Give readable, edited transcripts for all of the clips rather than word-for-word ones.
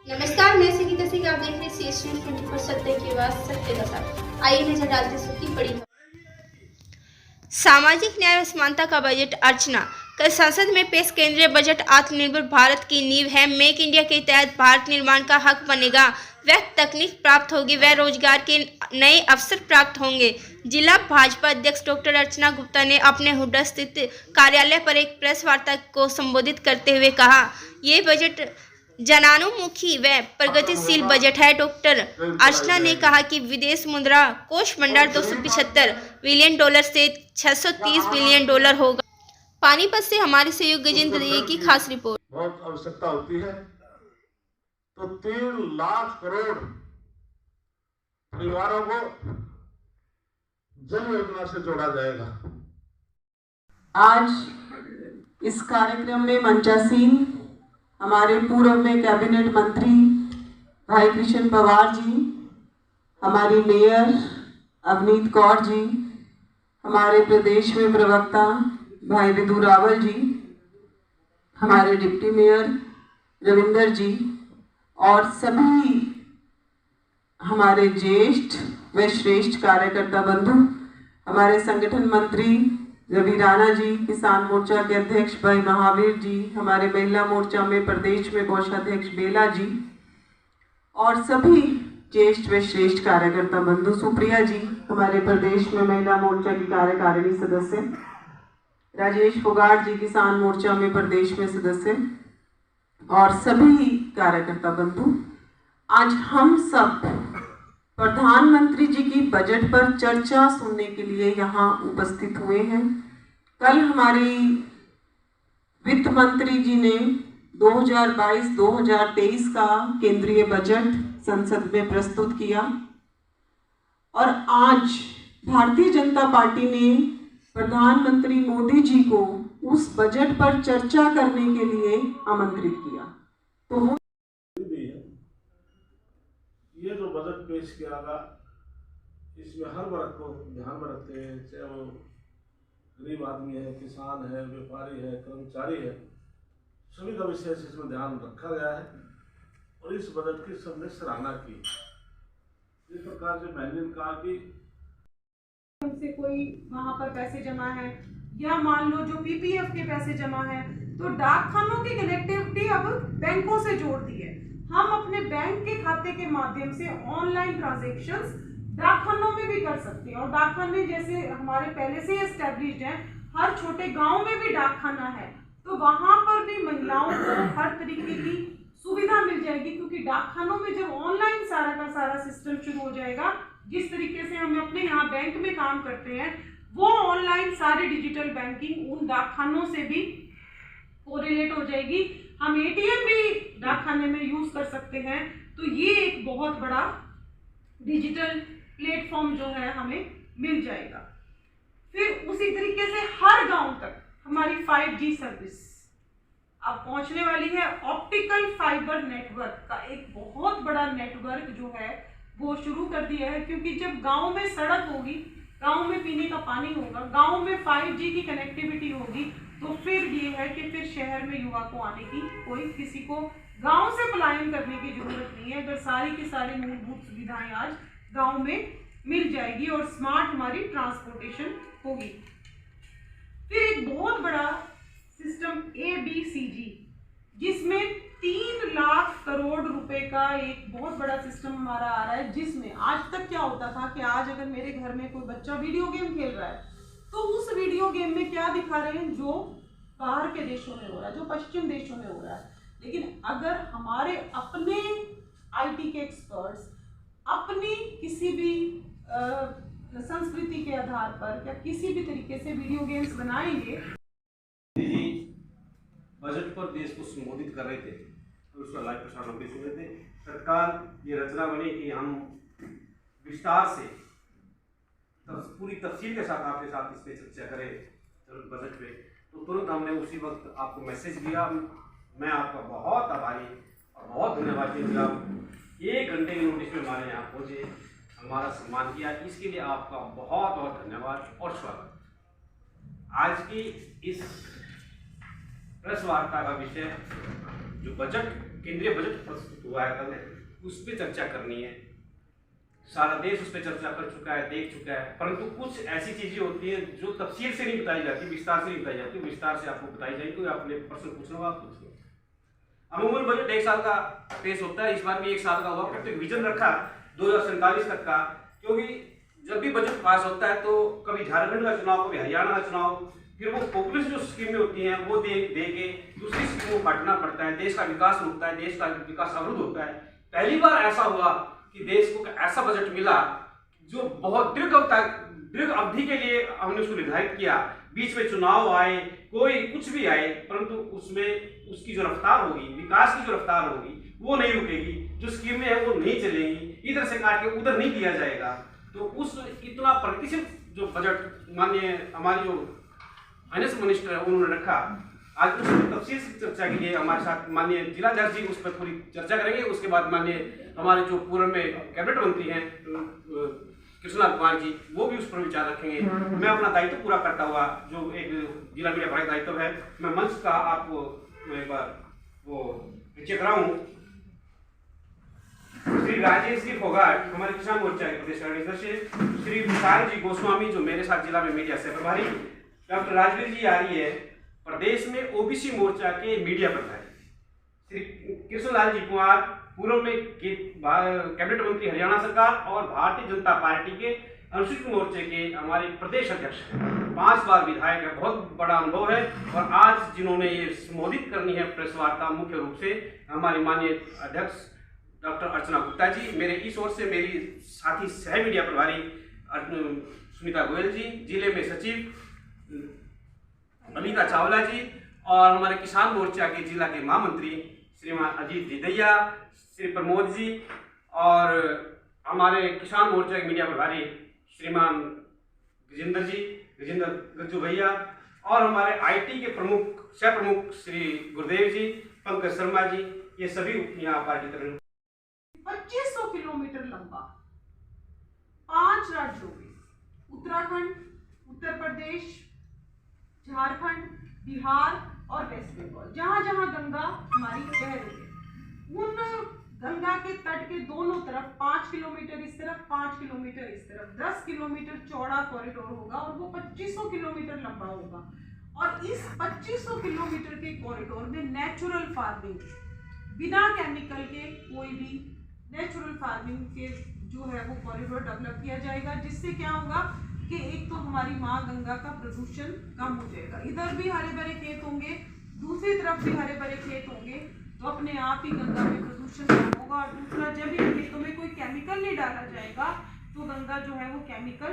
नमस्कार, मैं संगीता सिंह। आप देख रहे हैं CSU 24 सत्य की आवाज सत्य का साथ। आइए नजर डालते हैं सबकी बड़ी खबर। सामाजिक न्याय व समानता का बजट अर्चना। कल संसद में पेश केंद्रीय बजट आत्मनिर्भर भारत की नींव है। मेक इंडिया के तहत भारत निर्माण का हक बनेगा। वह तकनीक प्राप्त होगी, वह रोजगार के नए अवसर प्राप्त होंगे। जिला भाजपा अध्यक्ष डॉक्टर अर्चना गुप्ता ने अपने हुड्डा स्थित कार्यालय पर एक प्रेस वार्ता को संबोधित करते हुए कहा, ये बजट जनानुमुखी व प्रगतिशील बजट है। डॉक्टर अर्चना ने कहा कि विदेश मुद्रा कोष भंडार $275 बिलियन से $630 बिलियन होगा। पानीपत से हमारे सहयोगी गजेंद्र दे की खास रिपोर्ट। बहुत आवश्यकता होती है तो 3 लाख करोड़ परिवारों को जन योजना से जोड़ा जाएगा। आज इस कार्यक्रम में मंचासीन हमारे पूर्व में कैबिनेट मंत्री भाई कृष्ण पवार जी, हमारी मेयर अवनीत कौर जी, हमारे प्रदेश में प्रवक्ता भाई विदु रावल जी, हमारे डिप्टी मेयर रविंदर जी और सभी हमारे ज्येष्ठ व श्रेष्ठ कार्यकर्ता बंधु, हमारे संगठन मंत्री रवि राणा जी, किसान मोर्चा के अध्यक्ष भाई महावीर जी, हमारे महिला मोर्चा में प्रदेश में कोषाध्यक्ष बेला जी और सभी ज्येष्ठ व श्रेष्ठ कार्यकर्ता बंधु, सुप्रिया जी हमारे प्रदेश में महिला मोर्चा की कार्यकारिणी सदस्य, राजेश फोगाट जी किसान मोर्चा में प्रदेश में सदस्य और सभी कार्यकर्ता बंधु, आज हम सब प्रधानमंत्री जी की बजट पर चर्चा सुनने के लिए यहाँ उपस्थित हुए हैं। कल हमारी वित्त मंत्री जी ने 2022-2023 का केंद्रीय बजट संसद में प्रस्तुत किया और आज भारतीय जनता पार्टी ने प्रधानमंत्री मोदी जी को उस बजट पर चर्चा करने के लिए आमंत्रित किया। तो ये जो बजट पेश किया गया, इसमें हर वर्ग को ध्यान में रखते हैं, चाहे वो गरीब आदमी है, किसान है, व्यापारी है, कर्मचारी है, सभी का विशेष इसमें ध्यान रखा गया है और इस बजट की सबने सराहना की। इस प्रकार से मैंने कहा कि से कोई वहां पर पैसे जमा है या मान लो जो PPF के पैसे जमा है, तो डाकखानों की कनेक्टिविटी अब बैंकों से जोड़ दी है। हम अपने बैंक के खाते के माध्यम से ऑनलाइन ट्रांजैक्शंस डाकखानों में भी कर सकते हैं और डाकखाने जैसे हमारे पहले से एस्टैब्लिश्ड हैं, हर छोटे गांव में भी डाकखाना है, तो वहां पर भी महिलाओं को हर तरीके की सुविधा मिल जाएगी, क्योंकि डाकखानों में जब ऑनलाइन सारा का सारा सिस्टम शुरू हो जाएगा, जिस तरीके से हम अपने यहाँ बैंक में काम करते हैं, वो ऑनलाइन सारी डिजिटल बैंकिंग उन डाकखानों से भी कोरिलेट हो जाएगी। हम ATM भी डाकखाने में यूज कर सकते हैं। तो ये एक बहुत बड़ा डिजिटल प्लेटफॉर्म जो है हमें मिल जाएगा। फिर उसी तरीके से हर गांव तक हमारी 5G सर्विस अब पहुंचने वाली है। ऑप्टिकल फाइबर नेटवर्क का एक बहुत बड़ा नेटवर्क जो है वो शुरू कर दिया है, क्योंकि जब गांव में सड़क होगी, गांव में पीने का पानी होगा, गांव में 5G की कनेक्टिविटी होगी, तो फिर ये है कि फिर शहर में युवा को आने की कोई किसी को गांव से पलायन करने की जरूरत नहीं है, अगर सारी की सारी मूलभूत सुविधाएं आज गांव में मिल जाएगी और स्मार्ट हमारी ट्रांसपोर्टेशन होगी। फिर एक बहुत बड़ा सिस्टम ABCG, जिसमें 3 लाख करोड़ रुपए का एक बहुत बड़ा सिस्टम हमारा आ रहा है, जिसमें आज तक क्या होता था कि आज अगर मेरे घर में कोई बच्चा वीडियो गेम खेल रहा है, तो उस वीडियो गेम में क्या दिखा रहे हैं, जो बाहर के देशों में हो रहा है, जो पश्चिम देशों में हो रहा है। लेकिन अगर हमारे अपने IT के एक्सपर्ट्स अपनी किसी भी संस्कृति के आधार पर या किसी भी तरीके से वीडियो गेम्स बनाएंगे। बजट पर देश को संबोधित कर रहे थे, तो उसका लाइव प्रसारण हम भी सुन रहे थे। तत्काल ये रचना बनी कि हम विस्तार से पूरी तफसील के साथ आपके साथ इस पर चर्चा करें बजट पे, तो तुरंत हमने उसी वक्त आपको मैसेज दिया। मैं आपका बहुत आभारी और बहुत धन्यवाद कि आप 1 घंटे की नोटिस में हमारे यहाँ पहुँचे, हमारा सम्मान किया, इसके लिए आपका बहुत बहुत धन्यवाद और स्वागत। आज की इस प्रेस वार्ता का विषय जो बजट केंद्रीय बजट प्रस्तुत हुआ है कल, उस पर चर्चा करनी है। सारा देश उस पर चर्चा कर चुका है, देख चुका है, परंतु कुछ ऐसी चीजें होती हैं जो तफसील से नहीं बताई जाती, विस्तार से नहीं बताई जाती, विस्तार से आपको बताई जाएगी। कोई आपने प्रश्न पूछना होगा आप पूछिए। अमूमन बजट 1 साल का पेश होता है, इस बार भी 1 साल का हुआ, प्रत्येक विजन रखा 2047 तक का, क्योंकि जब भी बजट पास होता है तो कभी झारखंड का चुनाव, कभी हरियाणा का चुनाव, फिर वो पॉपुलर जो स्कीमें होती हैं वो दे के दूसरी स्कीमों को बांटना पड़ता है, देश का विकास रुकता है, देश का विकास अवरुद्ध होता है। पहली बार ऐसा हुआ कि देश को ऐसा बजट मिला जो बहुत दीर्घ अवधि के लिए हमने उसको निर्धारित किया। बीच में चुनाव आए, कोई कुछ भी आए, परंतु उसमें उसकी जो रफ्तार होगी, विकास की जो रफ्तार होगी वो नहीं रुकेगी, जो स्कीमें हैं वो नहीं चलेंगी, इधर से काट के उधर नहीं दिया जाएगा। तो उस इतना प्रतिशत जो बजट माननीय हमारी जो फाइनेंस मिनिस्टर है उन्होंने रखा, आज उस तफसील से चर्चा के लिए हमारे साथ माननीय जिलाध्यक्ष जी उस पर थोड़ी चर्चा करेंगे। उसके बाद माननीय हमारे जो पूर्व में कैबिनेट मंत्री हैं कृष्णलाल कुमार जी, वो भी उस पर विचार रखेंगे। मैं अपना दायित्व पूरा करता हुआ, जो एक जिला मीडिया भाई दायित्व है, मैं मंच का आपको एक बार वो चेक रहा हूँ। श्री राजेश जी फोगाट हमारे किसान मोर्चा के प्रदेश अध्यक्ष, श्री विशाल जी गोस्वामी जो मेरे साथ जिला में मीडिया से प्रभारी, डॉक्टर राजवीर जी आ रही है प्रदेश में ओबीसी मोर्चा के मीडिया प्रभारी, श्री कृष्णलाल जी कुमार पूर्व में कैबिनेट मंत्री हरियाणा सरकार और भारतीय जनता पार्टी के अनुसूचित मोर्चे के हमारे प्रदेश अध्यक्ष हैं, 5 बार विधायक है, बहुत बड़ा अनुभव है। और आज जिन्होंने ये संबोधित करनी है प्रेस वार्ता, मुख्य रूप से हमारी माननीय अध्यक्ष डॉक्टर अर्चना गुप्ता जी, मेरे इस ओर से मेरी साथी सह मीडिया प्रभारी सुनीता गोयल जी, जिले में सचिव अनीता चावला जी, और हमारे किसान मोर्चा के जिला के महामंत्री श्रीमान अजीत जी दैया, श्री प्रमोद जी, और हमारे किसान मोर्चा के मीडिया प्रभारी श्रीमान गजेंद्र गज्जू भैया, और हमारे आईटी के प्रमुख सह प्रमुख श्री गुरुदेव जी, पंकज शर्मा जी, ये सभी यहाँ पार्टी कर रहे हैं। 2500 किलोमीटर लंबा 5 राज्यों में, उत्तराखंड, उत्तर प्रदेश, झारखंड, बिहार और वेस्ट बंगाल, जहां जहां गंगा हमारी बह रही है, उन गंगा के तट के दोनों तरफ 5 किलोमीटर इस तरफ, 5 किलोमीटर इस तरफ, 10 किलोमीटर चौड़ा कॉरिडोर होगा और वो 2500 किलोमीटर लंबा होगा। और इस 2500 किलोमीटर के कॉरिडोर में नेचुरल फार्मिंग, बिना केमिकल के कोई भी नेचुरल फार्मिंग के जो है वो कॉरिडोर डेवलप किया जाएगा, जिससे क्या होगा कि एक तो हमारी माँ गंगा का प्रदूषण कम हो जाएगा, इधर भी हरे भरे खेत होंगे, दूसरी तरफ भी हरे भरे खेत होंगे, तो अपने आप ही गंगा में प्रदूषण कम होगा। और दूसरा, जब इन खेतों में कोई केमिकल नहीं डाला जाएगा तो गंगा जो है वो केमिकल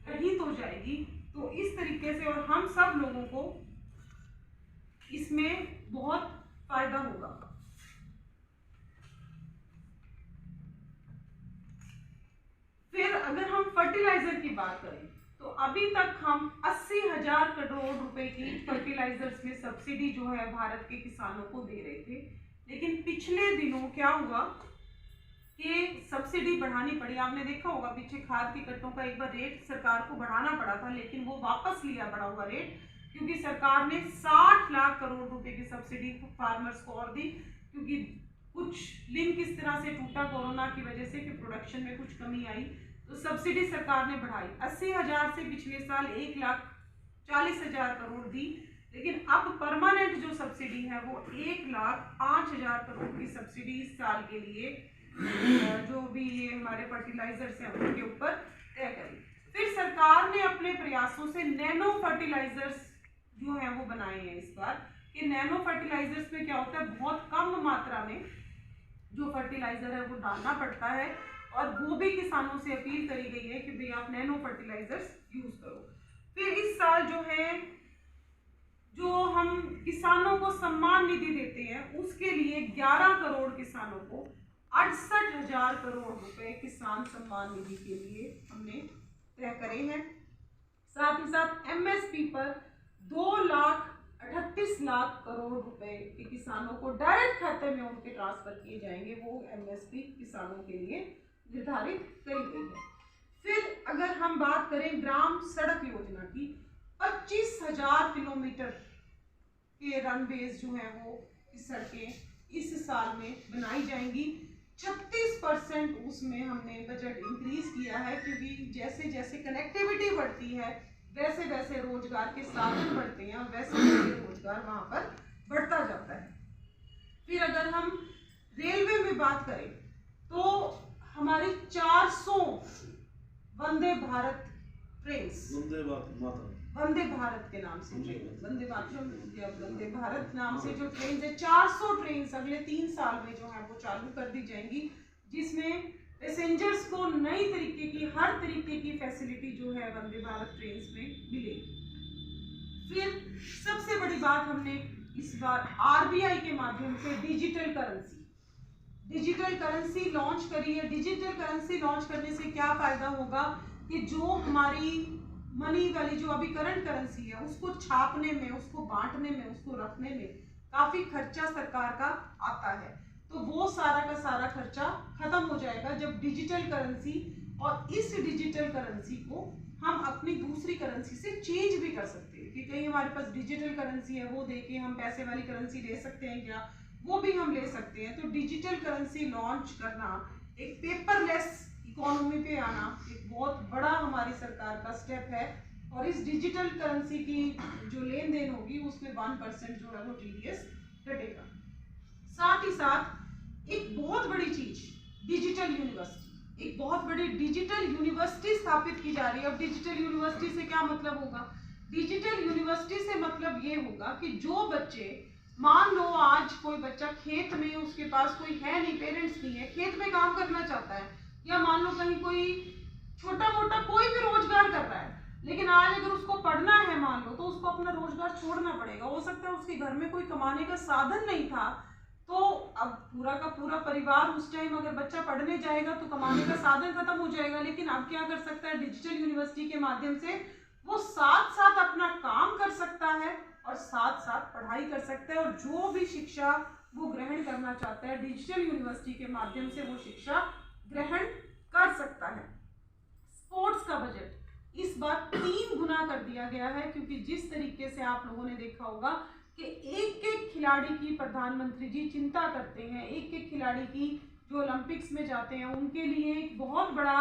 रहित हो जाएगी। तो इस तरीके से और हम सब लोगों को इसमें बहुत फायदा होगा। फिर अगर हम फर्टिलाइजर की बात करें तो अभी तक हम 80,000 करोड़ रुपए की फर्टिलाइजर्स में सब्सिडी जो है भारत के किसानों को दे रहे थे, लेकिन पिछले दिनों क्या हुआ कि सब्सिडी बढ़ानी पड़ी। आपने देखा होगा पीछे खाद के कट्टों का एक बार रेट सरकार को बढ़ाना पड़ा था, लेकिन वो वापस लिया बढ़ा हुआ रेट, क्योंकि सरकार ने 60 लाख करोड़ रुपए की सब्सिडी फार्मर्स को और दी, क्योंकि कुछ लिंक इस तरह से टूटा कोरोना की वजह से कि प्रोडक्शन में कुछ कमी आई, तो सब्सिडी सरकार ने बढ़ाई 80,000 से पिछले साल 1,40,000 करोड़ दी। लेकिन अब परमानेंट जो सब्सिडी है वो 1,05,000 करोड़ की सब्सिडी इस साल के लिए जो भी ये हमारे फर्टिलाइजर्स हैं उनके ऊपर तय करी। फिर सरकार ने अपने प्रयासों से नैनो फर्टिलाइजर्स जो हैं वो बनाए हैं इस बार, कि नैनो फर्टिलाइजर्स में क्या होता है, बहुत कम मात्रा में जो फर्टिलाइजर है वो डालना पड़ता है, और वो भी किसानों से अपील करी गई है कि भाई आप नैनो फर्टिलाइजर्स यूज करो। फिर इस साल जो है जो हम किसानों को सम्मान निधि देते हैं उसके लिए 11 करोड़ किसानों को 68,000 करोड़ रुपए किसान सम्मान निधि के लिए हमने तय करे हैं। साथ ही साथ एमएसपी पर 2,38,00,000 करोड़ रुपए के किसानों को डायरेक्ट खाते में उनके ट्रांसफर किए जाएंगे, वो एमएसपी किसानों के लिए निर्धारित करी गई है। फिर अगर हम बात करें ग्राम सड़क योजना की, 25,000 किलोमीटर के रनवेज जो हैं वो सड़कें इस साल में बनाई जाएंगी। 36% उसमें हमने बजट इंक्रीज किया है, क्योंकि जैसे जैसे कनेक्टिविटी बढ़ती है वैसे वैसे रोजगार के साधन बढ़ते हैं और वैसे वैसे रोजगार वहाँ पर बढ़ता जाता है। फिर अगर हम रेलवे में बात करें तो हमारी 400 वंदे भारत ट्रेन्स, वंदे भारत के नाम से ट्रेन, वंदे मातरम या वंदे भारत नाम से जो ट्रेन है, 400 ट्रेन अगले 3 साल में जो है वो चालू कर दी जाएंगी, जिसमें पैसेंजर्स को नई तरीके की हर तरीके की फैसिलिटी जो है वंदे भारत ट्रेन में मिलेगी। फिर सबसे बड़ी बात, हमने इस बार आरबीआई के माध्यम से डिजिटल करेंसी लॉन्च करी है। डिजिटल करेंसी लॉन्च करने से क्या फायदा होगा कि जो हमारी मनी वाली जो अभी करंट करेंसी है उसको छापने में, उसको बांटने में, उसको रखने में काफी खर्चा सरकार का आता है, तो वो सारा का सारा खर्चा खत्म हो जाएगा जब डिजिटल करेंसी, और इस डिजिटल करेंसी को हम अपनी दूसरी करेंसी से चेंज भी कर सकते हैं कि कहीं हमारे पास डिजिटल करेंसी है वो देके हम पैसे वाली करेंसी ले सकते हैं क्या, वो भी हम ले सकते हैं। तो डिजिटल करेंसी लॉन्च करना, एक पेपरलेस इकोनॉमी पे आना एक बहुत बड़ा हमारी सरकार का स्टेप है, और इस डिजिटल करेंसी की जो लेन देन होगी उसमें 1% जो है वो TDS कटेगा। साथ ही साथ एक बहुत बड़ी चीज, डिजिटल यूनिवर्सिटी, एक बहुत बड़ी डिजिटल यूनिवर्सिटी स्थापित की जा रही है। और डिजिटल यूनिवर्सिटी से क्या मतलब होगा? डिजिटल यूनिवर्सिटी से मतलब ये होगा कि जो बच्चे, मान लो आज कोई बच्चा खेत में, उसके पास कोई है नहीं, पेरेंट्स नहीं है, खेत में काम करना चाहता है, या मान लो कहीं कोई छोटा मोटा कोई भी रोजगार कर रहा है, लेकिन आज अगर उसको पढ़ना है मान लो, तो उसको अपना रोजगार छोड़ना पड़ेगा। हो सकता है उसके घर में कोई कमाने का साधन नहीं था, तो अब पूरा का पूरा परिवार उस टाइम अगर बच्चा पढ़ने जाएगा तो कमाने का साधन खत्म हो जाएगा। लेकिन अब क्या कर सकता है? डिजिटल यूनिवर्सिटी के माध्यम से वो साथ साथ अपना काम कर सकता है और साथ साथ पढ़ाई कर सकता है, और जो भी शिक्षा वो ग्रहण करना चाहता है डिजिटल यूनिवर्सिटी के माध्यम से वो शिक्षा ग्रहण कर सकता है। स्पोर्ट्स का बजट इस बार 3 गुना कर दिया गया है, क्योंकि जिस तरीके से आप लोगों ने देखा होगा कि एक एक खिलाड़ी की प्रधानमंत्री जी चिंता करते हैं, एक एक खिलाड़ी की जो ओलंपिक्स में जाते हैं उनके लिए एक बहुत बड़ा,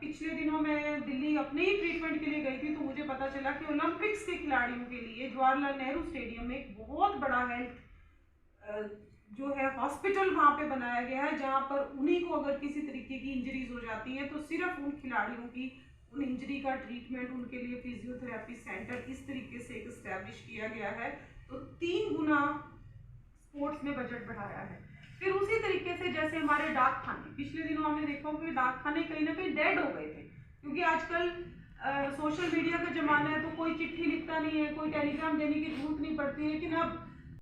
पिछले दिनों में दिल्ली अपने ही ट्रीटमेंट के लिए गई थी, तो मुझे पता चला कि ओलंपिक्स के खिलाड़ियों के लिए जवाहरलाल नेहरू स्टेडियम में एक बहुत बड़ा हेल्थ जो है हॉस्पिटल वहाँ पे बनाया गया है, जहाँ पर उन्हीं को अगर किसी तरीके की इंजरीज हो जाती हैं तो सिर्फ उन खिलाड़ियों की उन इंजरी का ट्रीटमेंट, उनके लिए फिजियोथेरेपी सेंटर इस तरीके से एक एस्टैब्लिश किया गया है। तो 3 गुना स्पोर्ट्स में बजट बढ़ाया है। फिर उसी तरीके से जैसे हमारे डाकखाने, पिछले दिनों हमने देखा कि डाकखाने कहीं ना कहीं डेड हो गए थे, क्योंकि आजकल सोशल मीडिया का जमाना है, तो कोई चिट्ठी लिखता नहीं है, कोई टेलीग्राम देने की जरूरत नहीं पड़ती है। लेकिन अब